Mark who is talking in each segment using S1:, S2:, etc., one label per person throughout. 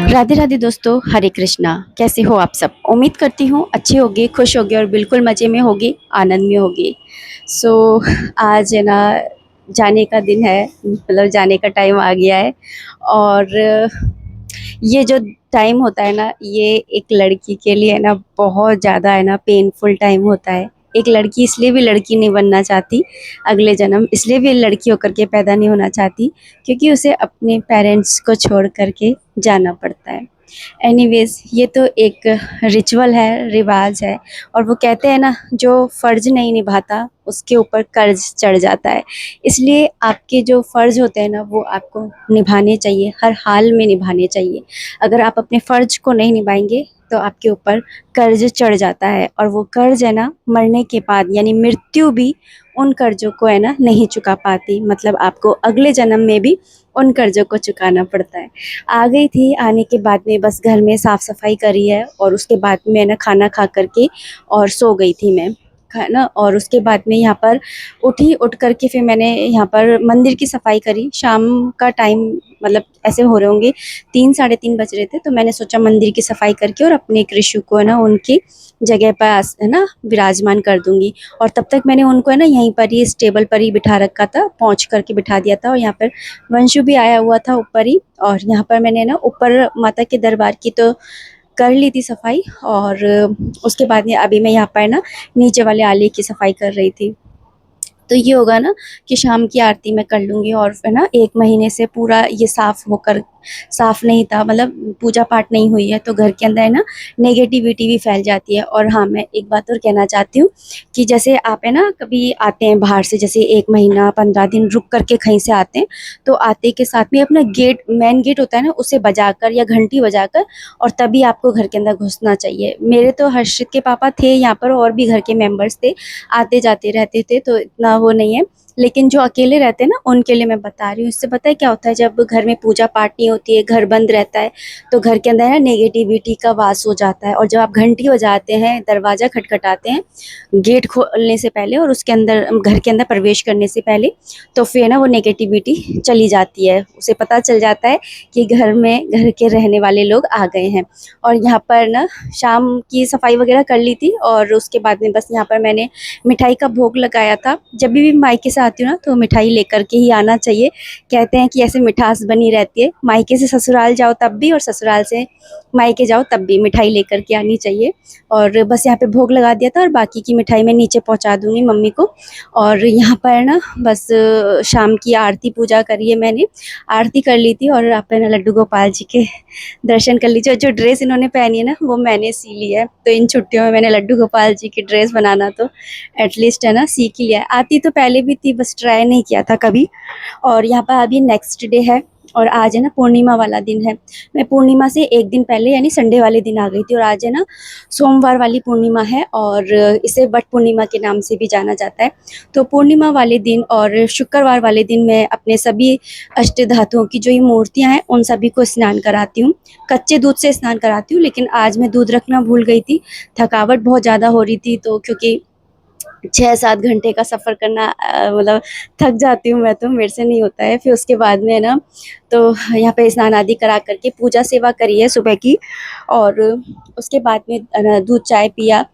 S1: राधे राधे दोस्तों, हरे कृष्णा। कैसे हो आप सब? उम्मीद करती हूँ अच्छे होगे, खुश होगे और बिल्कुल मज़े में होगी, आनंद में होगी। सो आज है ना, जाने का दिन है, मतलब जाने का टाइम आ गया है। और ये जो टाइम होता है ना, ये एक लड़की के लिए है ना बहुत ज़्यादा है ना पेनफुल टाइम होता है। एक लड़की इसलिए भी लड़की नहीं बनना चाहती अगले जन्म, इसलिए भी लड़की होकर के पैदा नहीं होना चाहती क्योंकि उसे अपने पेरेंट्स को छोड़ करके जाना पड़ता है। एनीवेज, ये तो एक रिचुअल है, रिवाज है। और वो कहते हैं ना, जो फ़र्ज नहीं निभाता उसके ऊपर कर्ज चढ़ जाता है। इसलिए आपके जो फ़र्ज होते हैं ना, वो आपको निभाने चाहिए, हर हाल में निभाने चाहिए। अगर आप अपने फ़र्ज को नहीं निभाएंगे तो आपके ऊपर कर्ज चढ़ जाता है, और वो कर्ज है ना मरने के बाद यानी मृत्यु भी उन कर्जों को है ना नहीं चुका पाती। मतलब आपको अगले जन्म में भी उन कर्जों को चुकाना पड़ता है। आ गई थी, आने के बाद में बस घर में साफ़ सफाई करी है, और उसके बाद में ना खाना खा करके और सो गई थी मैं, है ना। और उसके बाद में यहाँ पर उठी, उठ करके फिर मैंने यहाँ पर मंदिर की सफाई करी। शाम का टाइम, मतलब ऐसे हो रहे होंगे 3 साढ़े 3 बज रहे थे, तो मैंने सोचा मंदिर की सफाई करके और अपने कृषु को है ना उनकी जगह पर है ना विराजमान कर दूंगी। और तब तक मैंने उनको है ना यहीं पर ही इस टेबल पर ही बिठा रखा था, पहुँच करके बिठा दिया था। और यहाँ पर वंशु भी आया हुआ था ऊपर ही, और यहाँ पर मैंने ना ऊपर माता के दरबार की तो कर ली थी सफाई। और उसके बाद में अभी मैं यहाँ पर ना नीचे वाले आले की सफाई कर रही थी। तो ये होगा ना कि शाम की आरती मैं कर लूँगी, और है ना 1 महीने से पूरा ये साफ़ होकर, साफ़ नहीं था मतलब पूजा पाठ नहीं हुई है, तो घर के अंदर है ना नेगेटिविटी भी फैल जाती है। और हाँ, मैं एक बात और कहना चाहती हूँ कि जैसे आप है ना कभी आते हैं बाहर से, जैसे 1 महीना 15 दिन रुक करके कहीं से आते हैं, तो आते के साथ में अपना गेट, मेन गेट होता है ना, उसे बजाकर या घंटी बजाकर और तभी आपको घर के अंदर घुसना चाहिए। मेरे तो हर्षित के पापा थे यहाँ पर, और भी घर के मेंबर्स थे, आते जाते रहते थे, तो इतना वो नहीं है। लेकिन जो अकेले रहते हैं ना, उनके लिए मैं बता रही हूँ। इससे पता है क्या होता है, जब घर में पूजा पाठ नहीं होती है, घर बंद रहता है, तो घर के अंदर है ना नेगेटिविटी का वास हो जाता है। और जब आप घंटी बजाते हैं, दरवाज़ा खटखटाते हैं गेट खोलने से पहले और उसके अंदर, घर के अंदर प्रवेश करने से पहले, तो फिर ना वो नेगेटिविटी चली जाती है। उसे पता चल जाता है कि घर में, घर के रहने वाले लोग आ गए हैं। और यहाँ पर ना शाम की सफाई वगैरह कर ली थी, और उसके बाद में बस यहाँ पर मैंने मिठाई का भोग लगाया था। जब भी मायके से आती हूँ ना, तो मिठाई लेकर के ही आना चाहिए। कहते हैं कि ऐसे मिठास बनी रहती है, मायके से ससुराल जाओ तब भी और ससुराल से मायके जाओ तब भी मिठाई लेकर के आनी चाहिए। और बस यहाँ पे भोग लगा दिया था, और बाकी की मिठाई मैं नीचे पहुँचा दूँगी मम्मी को। और यहाँ पर ना बस शाम की आरती पूजा करी है मैंने, आरती कर ली थी। और आप है ना लड्डू गोपाल जी के दर्शन कर लीजिए। जो ड्रेस इन्होंने पहनी है ना, वो मैंने सी ली है, तो इन छुट्टियों में मैंने लड्डू गोपाल जी की ड्रेस बनाना तो एटलीस्ट है ना सीख ही लिया है। आती तो पहले भी थी, बस ट्राई नहीं किया था कभी। और यहाँ पर अभी नेक्स्ट डे है, और आज है ना पूर्णिमा वाला दिन है। मैं पूर्णिमा से एक दिन पहले यानी संडे वाले दिन आ गई थी, और आज है ना सोमवार वाली पूर्णिमा है, और इसे वट पूर्णिमा के नाम से भी जाना जाता है। तो पूर्णिमा वाले दिन और शुक्रवार वाले दिन मैं अपने सभी अष्ट धातुओं की जो ये मूर्तियाँ हैं, उन सभी को स्नान कराती हूँ। कच्चे दूध से स्नान कराती हूँ, लेकिन आज मैं दूध रखना भूल गई थी। थकावट बहुत ज़्यादा हो रही थी, तो क्योंकि 6-7 घंटे का सफ़र करना, मतलब थक जाती हूँ मैं, तो मेरे से नहीं होता है। फिर उसके बाद में ना, तो यहाँ पे स्नान आदि करा करके पूजा सेवा करी है सुबह की, और उसके बाद में दूध चाय पिया,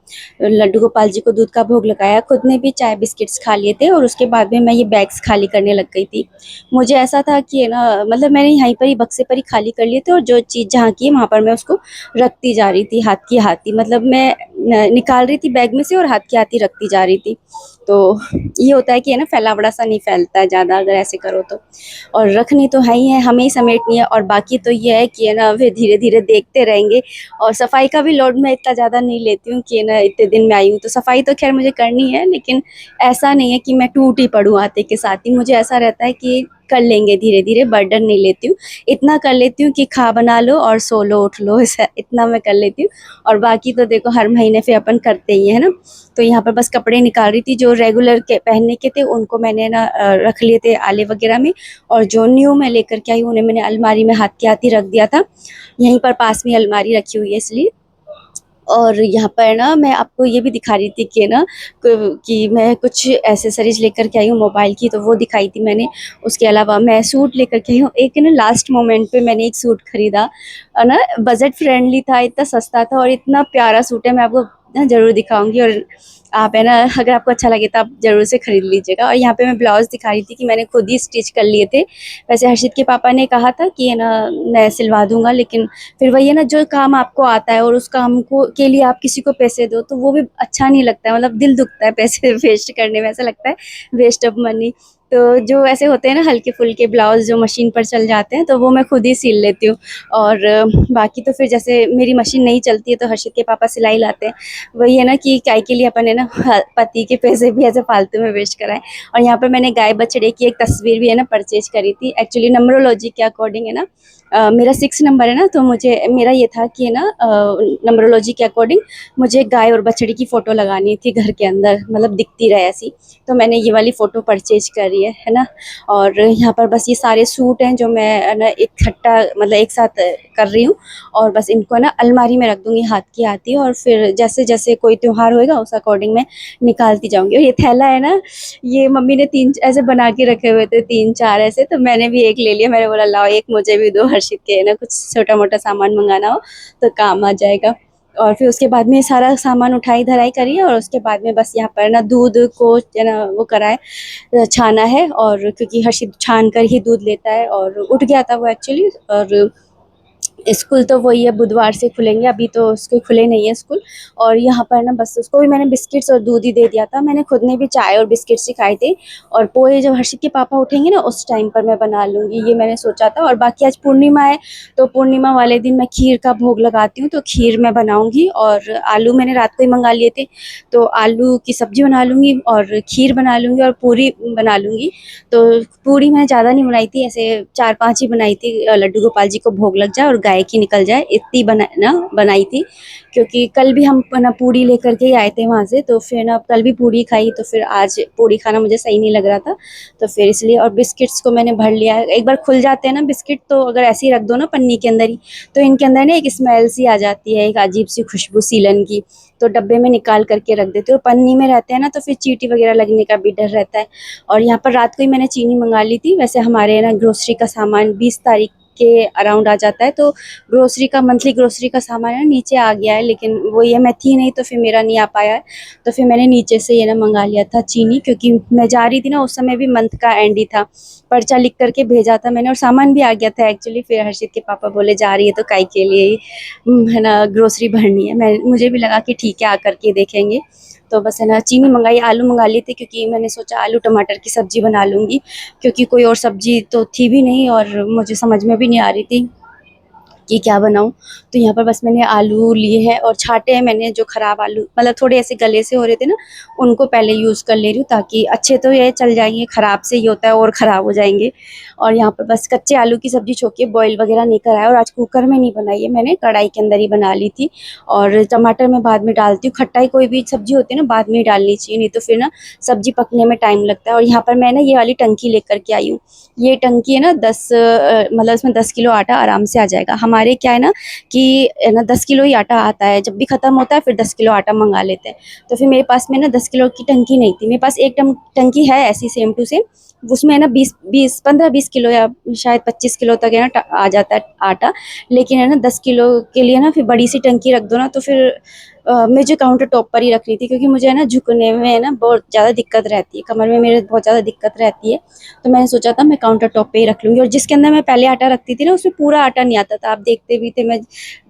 S1: लड्डू गोपाल जी को दूध का भोग लगाया, खुद ने भी चाय बिस्किट्स खा लिए थे। और उसके बाद में मैं ये बैग्स खाली करने लग गई थी। मुझे ऐसा था कि है ना, मतलब मैंने यहीं पर ही बक्से पर ही खाली कर लिए थे, और जो चीज़ जहाँ की है वहाँ पर मैं उसको रखती जा रही थी, हाथ की हाथ ही, मतलब मैं निकाल रही थी बैग में से और हाथ की हाथ ही रखती जा रही थी। तो ये होता है कि है ना फैलावड़ा सा नहीं फैलता है ज़्यादा अगर ऐसे करो तो। और रखनी तो है ही है, हमें ही समेटनी है। और बाकी तो ये है कि है ना फिर धीरे धीरे देखते रहेंगे। और सफाई का भी लोड मैं इतना ज़्यादा नहीं लेती हूँ कि है ना इतने दिन में आई हूँ तो सफाई तो खैर मुझे करनी है, लेकिन ऐसा नहीं है कि मैं टूट ही पड़ूँ आते के साथ ही। मुझे ऐसा रहता है कि कर लेंगे धीरे धीरे, बर्डन नहीं लेती हूँ। इतना कर लेती हूँ कि खा बना लो और सो लो उठ लो, ऐसा इतना मैं कर लेती हूँ। और बाकी तो देखो हर महीने फिर अपन करते ही है ना। तो यहाँ पर बस कपड़े निकाल रही थी, जो रेगुलर के पहनने के थे उनको मैंने ना रख लिए थे आले वगैरह में। और जो न्यू मैं लेकर के आई हूँ उन्हें मैंने अलमारी में हाथ के हाथ ही रख दिया था। यहीं पर पास में अलमारी रखी हुई है इसलिए। और यहाँ पर ना मैं आपको ये भी दिखा रही थी कि ना कि मैं कुछ एसेसरीज लेकर के आई हूँ मोबाइल की, तो वो दिखाई थी मैंने। उसके अलावा मैं सूट लेकर के आई हूँ एक ना, लास्ट मोमेंट पे मैंने एक सूट खरीदा और ना बजट फ्रेंडली था, इतना सस्ता था और इतना प्यारा सूट है। मैं आपको ना ज़रूर दिखाऊंगी, और आप है ना, अगर आपको अच्छा लगे तो आप ज़रूर से खरीद लीजिएगा। और यहाँ पे मैं ब्लाउज़ दिखा रही थी कि मैंने खुद ही स्टिच कर लिए थे। वैसे हर्षित के पापा ने कहा था कि है ना मैं सिलवा दूंगा, लेकिन फिर वही है ना, जो काम आपको आता है और उस काम को के लिए आप किसी को पैसे दो तो वो भी अच्छा नहीं लगता है, मतलब दिल दुखता है पैसे वेस्ट करने में, ऐसा लगता है वेस्ट ऑफ मनी। तो जो ऐसे होते हैं ना हल्के फुल्के ब्लाउज जो मशीन पर चल जाते हैं, तो वो मैं खुद ही सिल लेती हूँ। और बाकी तो फिर जैसे मेरी मशीन नहीं चलती है तो हर्षित के पापा सिलाई लाते हैं। वही है ना कि काय के लिए अपन है ना पति के पैसे भी ऐसे फालतू में वेस्ट कराएं। और यहाँ पर मैंने गाय बछड़े की एक तस्वीर भी है ना परचेज करी थी, एक्चुअली नंबरोलॉजी के अकॉर्डिंग है ना। मेरा 6 नंबर है ना, तो मुझे मेरा ये था कि है ना नंबरोलॉजी के अकॉर्डिंग मुझे गाय और बछड़ी की फ़ोटो लगानी थी घर के अंदर, मतलब दिखती रहे ऐसी। तो मैंने ये वाली फ़ोटो परचेज करी है ना। और यहाँ पर बस ये सारे सूट हैं जो मैं है ना इकट्ठा मतलब एक साथ कर रही हूँ। और बस इनको ना अलमारी में रख दूँगी हाथ की आती, और फिर जैसे-जैसे कोई त्योहार होएगा उस अकॉर्डिंग मैं निकालती जाऊँगी। और ये थैला है ना, ये मम्मी ने 3 ऐसे बना के रखे हुए थे 3-4 ऐसे, तो मैंने भी एक ले लिया। मैंने बोला लाओ एक मुझे भी दो, हर्षित के है ना कुछ छोटा-मोटा सामान मँगाना हो तो काम आ जाएगा। और फिर उसके बाद में सारा सामान उठाई-धराई करी है, और उसके बाद में बस यहाँ पर ना दूध को है ना वो करा है, छाना है। और क्योंकि हर्षित छान कर ही दूध लेता है, और उठ गया था वो एक्चुअली। और स्कूल तो वही है बुधवार से खुलेंगे, अभी तो उसके खुले नहीं है स्कूल। और यहाँ पर ना बस उसको भी मैंने बिस्किट्स और दूध ही दे दिया था। मैंने खुद ने भी चाय और बिस्किट्स ही खाए थे। और पोहे जब हर्षित के पापा उठेंगे ना उस टाइम पर मैं बना लूँगी, ये मैंने सोचा था। और बाकी आज पूर्णिमा है, तो पूर्णिमा वाले दिन मैं खीर का भोग लगाती हूँ, तो खीर मैं बनाऊँगी। और आलू मैंने रात को ही मंगा लिए थे, तो आलू की सब्ज़ी बना लूँगी और खीर बना लूँगी और पूरी बना लूँगी। तो पूरी मैं ज़्यादा नहीं बनाई थी, ऐसे 4-5 ही बनाई थी, लड्डू गोपाल जी को भोग लग जाए और गाय की निकल जाए, इतनी बनाई थी। क्योंकि कल भी हम ना पूरी लेकर के ही आए थे वहाँ से, तो फिर ना कल भी पूरी खाई, तो फिर आज पूरी खाना मुझे सही नहीं लग रहा था, तो फिर इसलिए। और बिस्किट्स को मैंने भर लिया है, एक बार खुल जाते हैं ना बिस्किट, तो अगर ऐसे ही रख दो ना पन्नी के अंदर ही, तो इनके अंदर ना एक स्मेल सी आ जाती है, एक अजीब सी खुशबू सीलन की। तो डब्बे में निकाल करके रख देती हूँ, और पन्नी में रहते हैं ना तो फिर चींटी वगैरह लगने का भी डर रहता है। और यहाँ पर रात को ही मैंने चीनी मंगा ली थी। वैसे हमारे ना ग्रोसरी का सामान 20 तारीख के अराउंड आ जाता है, तो ग्रोसरी का मंथली ग्रोसरी का सामान है ना नीचे आ गया है, लेकिन वो ये मैं थी नहीं तो फिर मेरा नहीं आ पाया है। तो फिर मैंने नीचे से ये ना मंगा लिया था चीनी, क्योंकि मैं जा रही थी ना उस समय भी मंथ का एंड ही था, पर्चा लिख करके भेजा था मैंने, और सामान भी आ गया था एक्चुअली। फिर हर्षित के पापा बोले जा रही है तो काय के लिए ही है ना ग्रोसरी भरनी है। मुझे भी लगा कि ठीक है आकर के देखेंगे। तो बस है ना चीनी मंगाई, आलू मंगा लिए थे, क्योंकि मैंने सोचा आलू टमाटर की सब्जी बना लूँगी, क्योंकि कोई और सब्जी तो थी भी नहीं और मुझे समझ में भी नहीं आ रही थी कि क्या बनाऊँ। तो यहाँ पर बस मैंने आलू लिए हैं और छाँटे हैं मैंने, जो ख़राब आलू मतलब थोड़े ऐसे गले से हो रहे थे ना, उनको पहले यूज़ कर ले रही हूँ, ताकि अच्छे तो ये चल जाएँगे, ख़राब से ये होता है और ख़राब हो जाएँगे। और यहाँ पर बस कच्चे आलू की सब्ज़ी छोंके बॉयल वग़ैरह नहीं कराया, और आज कुकर में नहीं बनाई है मैंने, कढ़ाई के अंदर ही बना ली थी। और टमाटर मैं बाद में डालती हूँ, खट्टाई कोई भी सब्ज़ी होती है ना बाद में ही डालनी चाहिए, नहीं तो फिर ना सब्ज़ी पकने में टाइम लगता है। और यहाँ पर मैं ना ये वाली टंकी लेकर के आई हूँ। ये टंकी है ना 10 मतलब इसमें 10 किलो आटा आराम से आ जाएगा। हमारे क्या है ना कि है ना 10 किलो ही आटा आता है, जब भी ख़त्म होता है फिर 10 किलो आटा मँगा लेते हैं। तो फिर मेरे पास में ना 10 किलो की टंकी नहीं थी, मेरे पास एक टंकी है ऐसी सेम टू सेम, उसमें है ना 20 15-20 किलो या शायद 25 किलो तक है ना आ जाता है आटा। लेकिन है ना 10 किलो के लिए ना फिर बड़ी सी टंकी रख दो ना, तो फिर मुझे काउंटर टॉप पर ही रखनी थी, क्योंकि मुझे है ना झुकने में है ना बहुत ज़्यादा दिक्कत रहती है, कमर में मेरे बहुत ज़्यादा दिक्कत रहती है। तो मैंने सोचा था मैं काउंटर टॉप पे ही रख लूँगी। और जिसके अंदर मैं पहले आटा रखती थी ना उसमें पूरा आटा नहीं आता था, आप देखते भी थे मैं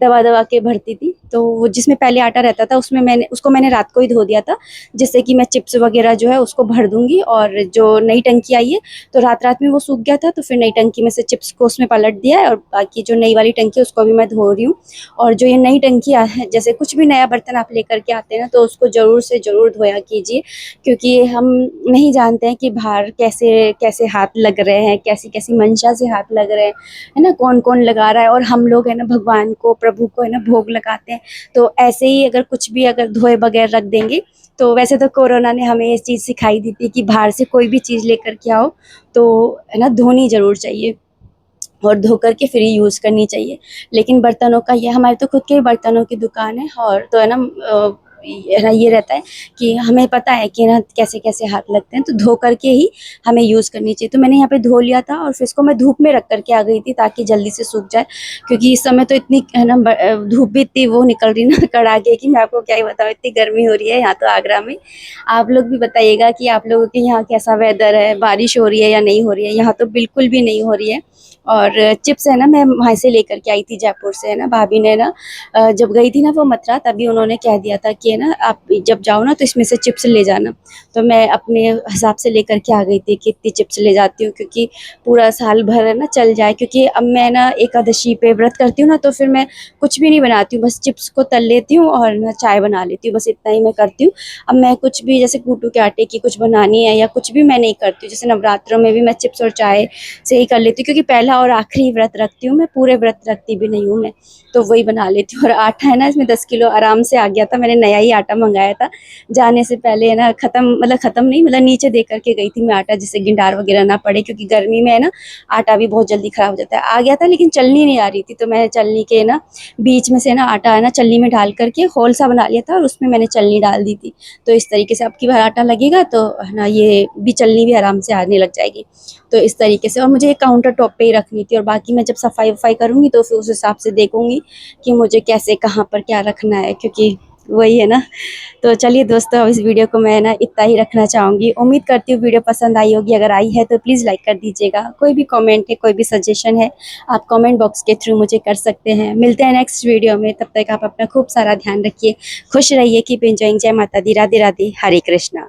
S1: दबा-दबा के भरती थी। तो वो जिसमें पहले आटा रहता था उसमें मैंने रात को ही धो दिया था, जिससे कि मैं चिप्स वग़ैरह जो है उसको भर दूँगी। और जो नई टंकी आई है तो रात-रात में वो सूख गया था, तो फिर नई टंकी में से चिप्स को उसमें पलट दिया है, और बाकी जो नई वाली टंकी है उसको भी मैं धो रही हूँ। और जो ये नई टंकी है, जैसे कुछ भी नया बर्तन आप लेकर के आते हैं ना तो उसको ज़रूर से ज़रूर धोया कीजिए, क्योंकि हम नहीं जानते हैं कि बाहर कैसे हाथ लग रहे हैं, कैसी-कैसी मंशा से हाथ लग रहे हैं, है ना? कौन-कौन लगा रहा है, और हम लोग है ना भगवान को, प्रभु को है ना भोग लगाते हैं। तो ऐसे ही अगर कुछ भी अगर धोए बगैर रख देंगे, तो वैसे तो कोरोना ने हमें ये चीज़ सिखाई दी थी कि बाहर से कोई भी चीज़ लेकर के आओ, तो है ना धोनी ज़रूर चाहिए। और धो कर के फिर ही यूज़ करनी चाहिए। लेकिन बर्तनों का ये, हमारे तो खुद के बर्तनों की दुकान है, और तो है ना ये रहता है कि हमें पता है कि ना कैसे-कैसे हाथ लगते हैं, तो धो कर के ही हमें यूज़ करनी चाहिए। तो मैंने यहाँ पे धो लिया था और फिर इसको मैं धूप में रख कर के आ गई थी ताकि जल्दी से सूख जाए, क्योंकि इस समय तो इतनी है ना धूप भी इतनी वो निकल रही ना कड़ाके की, मैं आपको क्या ही बताऊँ, इतनी गर्मी हो रही है यहाँ तो आगरा में। आप लोग भी बताइएगा कि आप लोगों के यहाँ कैसा वेदर है, बारिश हो रही है या नहीं हो रही है? यहाँ तो बिल्कुल भी नहीं हो रही है। और चिप्स है ना, मैं वहाँ से लेकर के आई थी जयपुर से, है ना, भाभी ने ना जब गई थी ना वो मथुरा, तभी उन्होंने कह दिया था कि है ना आप जब जाओ ना तो इसमें से चिप्स ले जाना। तो मैं अपने हिसाब से लेकर के आ गई थी कि इतनी चिप्स ले जाती हूँ, क्योंकि पूरा साल भर है ना चल जाए, क्योंकि अब मैं ना एकादशी पे व्रत करती हूँ ना, तो फिर मैं कुछ भी नहीं बनाती हूँ, बस चिप्स को तल लेती हूँ और ना चाय बना लेती हूँ, बस इतना ही मैं करती हूँ। अब मैं कुछ भी जैसे कूटू के आटे की कुछ बनानी है या कुछ भी मैं नहीं करती हूँ। जैसे नवरात्रों में भी मैं चिप्स और चाय से ही कर लेती हूँ, क्योंकि पहला और आखिरी व्रत रखती हूँ मैं, पूरे व्रत रखती भी नहीं हूँ मैं, तो वही बना लेती हूँ। और आटा है ना इसमें 10 किलो आराम से आ गया था, मैंने नया ही आटा मंगाया था, जाने से पहले है ना ख़त्म नहीं, मतलब नीचे दे करके गई थी मैं आटा, जिससे गिंडार वगैरह ना पड़े, क्योंकि गर्मी में है ना आटा भी बहुत जल्दी ख़राब हो जाता है। आ गया था लेकिन चलनी नहीं आ रही थी, तो मैं चलनी के ना बीच में से ना आटा है ना चलनी में डाल करके होल सा बना लिया था, और उसमें मैंने चलनी डाल दी थी। तो इस तरीके से अब की बार आटा लगेगा तो है ना ये भी चलनी भी आराम से आने लग जाएगी। तो इस तरीके से, और मुझे काउंटर टॉप पे ही रखनी थी, और बाकी मैं जब सफाई-वफ़ाई करूँगी तो फिर उस हिसाब से देखूँगी कि मुझे कैसे कहाँ पर क्या रखना है, क्योंकि वही है ना। तो चलिए दोस्तों, अब इस वीडियो को मैं ना इतना ही रखना चाहूँगी। उम्मीद करती हूँ वीडियो पसंद आई होगी, अगर आई है तो प्लीज़ लाइक कर दीजिएगा। कोई भी कमेंट है, कोई भी सजेशन है, आप कमेंट बॉक्स के थ्रू मुझे कर सकते हैं। मिलते हैं नेक्स्ट वीडियो में, तब तक आप अपना खूब सारा ध्यान रखिए, खुश रहिए, कीप एन्जॉयिंग। जय माता दी, राधे राधे, हरे कृष्णा।